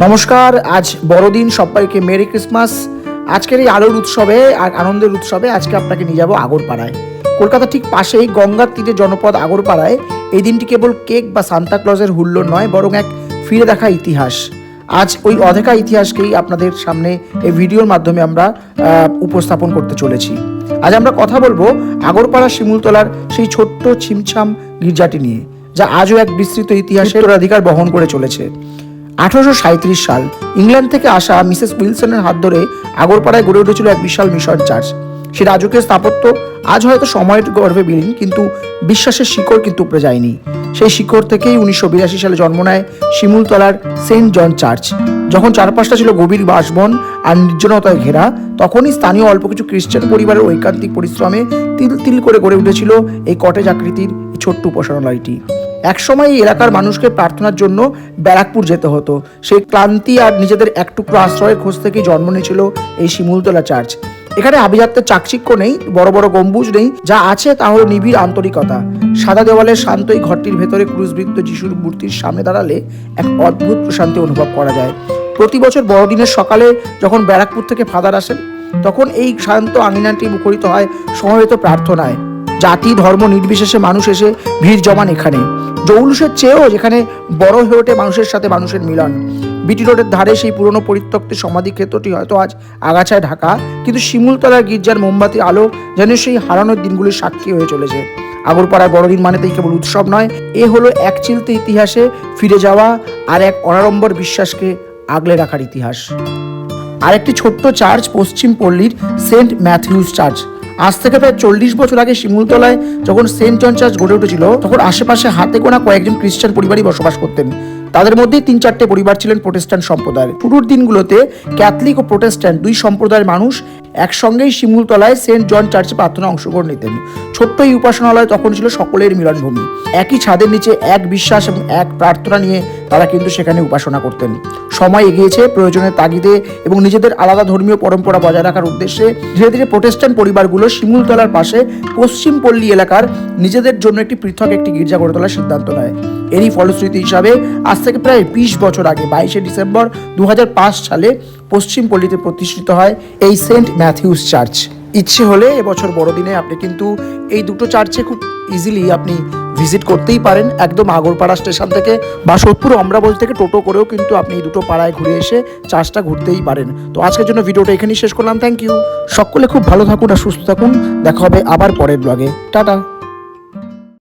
নমস্কার, আজ বড়দিন, সবাইকে মেরি ক্রিসমাস। আজকের এই আলোর উৎসবে আর আনন্দের উৎসবে আজকে আপনাকে নিয়ে যাবো আগরপাড়ায়। কলকাতা ঠিক পাশেই গঙ্গার তীরে জনপদ আগরপাড়ায় এই দিনটি কেবল কেক বা সান্তা ক্লজের হুল্লোড় নয়, বরং এক ফিরে দেখা ইতিহাস। আজ ওই অধেকা ইতিহাসকেই আপনাদের সামনে এই ভিডিওর মাধ্যমে আমরা উপস্থাপন করতে চলেছি। আজ আমরা কথা বলবো আগরপাড়া শিমুলতলার সেই ছোট্ট ছিমছাম গির্জাটি নিয়ে, যা আজও এক বিস্তৃত ইতিহাসের অধিকার বহন করে চলেছে। 1837 সাল ইংল্যান্ড থেকে আসা মিসেস উইলসনের হাত ধরে আগরপাড়ায় গড়ে উঠেছিল এক বিশাল মিশন চার্চ। সে রাজকীয় স্থাপত্য আজ হয়তো সময়ের গর্ভে বিলীন, কিন্তু বিশ্বাসের শিকড় কিন্তু উপড়ে যায়নি। সেই শিকড় থেকেই 1982 সালে জন্ম নেয় শিমুলতলার সেন্ট জন চার্চ। যখন চারপাশটা ছিল গভীর বাসবন আর নির্জনতায় ঘেরা, তখনই স্থানীয় অল্প কিছু খ্রিস্টান পরিবারের ঐকান্তিক পরিশ্রমে তিল তিল করে গড়ে উঠেছিল এই কটেজ আকৃতির এই ছোট্ট উপাসনালয়টি। একসময় এই এলাকার মানুষকে প্রার্থনার জন্য ব্যারাকপুর যেতে হতো। সেই ক্লান্তি আর নিজেদের এক টুকরো আশ্রয়ের খোঁজ থেকেই জন্ম নিয়েছিল এই শিমুলতলা চার্চ। এখানে আভিজাত্যের চাকচিক্য নেই, বড় বড় গম্বুজ নেই, যা আছে তা হলো নিবিড় আন্তরিকতা। সাদা দেওয়ালের শান্ত এই ঘরটির ভেতরে ক্রুশবিদ্ধ যিশুর মূর্তির সামনে দাঁড়ালে এক অদ্ভুত প্রশান্তি অনুভব করা যায়। প্রতি বছর বড়দিনের সকালে যখন ব্যারাকপুর থেকে ফাদার আসেন, তখন এই শান্ত আঙিনাটি মুখরিত হয় সমবেত প্রার্থনায়। জাতি ধর্ম নির্বিশেষে মানুষ এসে ভিড় জমান এখানে। জৌলুসের চেয়েও যেখানে বড় হয়ে ওঠে মানুষের সাথে মানুষের মিলন। বিটি রোডের ধারে সেই পুরনো পরিত্যক্ত সমাধি ক্ষেত্রটি হয়তো আজ আগাছায় ঢাকা, কিন্তু শিমুলতলার গির্জার মোমবাতি আলো যেন সেই হারানোর দিনগুলির সাক্ষী হয়ে চলেছে। আগরপাড়ার বড়দিন মানেতেই কেবল উৎসব নয়, এ হলো এক চিলতে ইতিহাসে ফিরে যাওয়া আর এক অনাড়ম্বর বিশ্বাসকে আগলে রাখার ইতিহাস। আরেকটি ছোট্ট চার্চ পশ্চিম পল্লীর সেন্ট ম্যাথিউস চার্চ। আজ থেকে প্রায় 40 বছর আগে শিমুলতলায় যখন সেন্ট জন চার্চ গড়ে উঠেছিল, তখন আশেপাশে হাতে গোনা কয়েকজন খ্রিস্টান পরিবারই বসবাস করতেন। তাদের মধ্যেই 3-4টে পরিবার ছিলেন প্রোটেস্ট্যান্ট সম্প্রদায়ের। শুরুর দিনগুলোতে ক্যাথলিক ও প্রোটেস্ট্যান্ট দুই সম্প্রদায়ের মানুষ একসঙ্গেই শিমুলতলায় সেন্ট জন চার্চে প্রার্থনা অংশগ্রহণ নিতেন। ছোট্ট এই উপাসনালয় তখন ছিল সকলের মিলনভূমি। একই ছাদের নিচে এক বিশ্বাস এবং এক প্রার্থনা নিয়ে তারা কিন্তু সেখানে উপাসনা করতেন। সময় এগিয়েছে, প্রয়োজনের তাগিদে এবং নিজেদের আলাদা ধর্মীয় পরম্পরা বজায় রাখার উদ্দেশ্যে ধীরে ধীরে প্রোটেস্ট্যান্ট পরিবারগুলো শিমুলতলার পাশে পশ্চিম পল্লী এলাকার নিজেদের জন্য একটি পৃথক একটি গির্জা গড়ে তোলার সিদ্ধান্ত নেয়। এরই ফলশ্রুতি হিসাবে আজ থেকে প্রায় 20 বছর আগে 22শে ডিসেম্বর 2005 সালে পশ্চিম পল্লীতে প্রতিষ্ঠিত হয় এই সেন্ট ম্যাথিউস চার্চ। ইচ্ছে হলে এবছর বড়দিনে আপনি কিন্তু এই দুটো চার্চে খুব ইজিলি আপনি ভিজিট করতেই পারেন। একদম আগরপাড়া স্টেশন থেকে বা সোদপুর অমরাবতী থেকে টোটো করেও কিন্তু আপনি এই দুটো পাড়ায় ঘুরে এসে চার্চটা ঘুরতেই পারেন। তো আজকের জন্য ভিডিওটা এখানেই শেষ করলাম। Thank you. সকলে খুব ভালো থাকুন আর সুস্থ থাকুন। দেখা হবে আবার পরের ব্লগে। টাটা।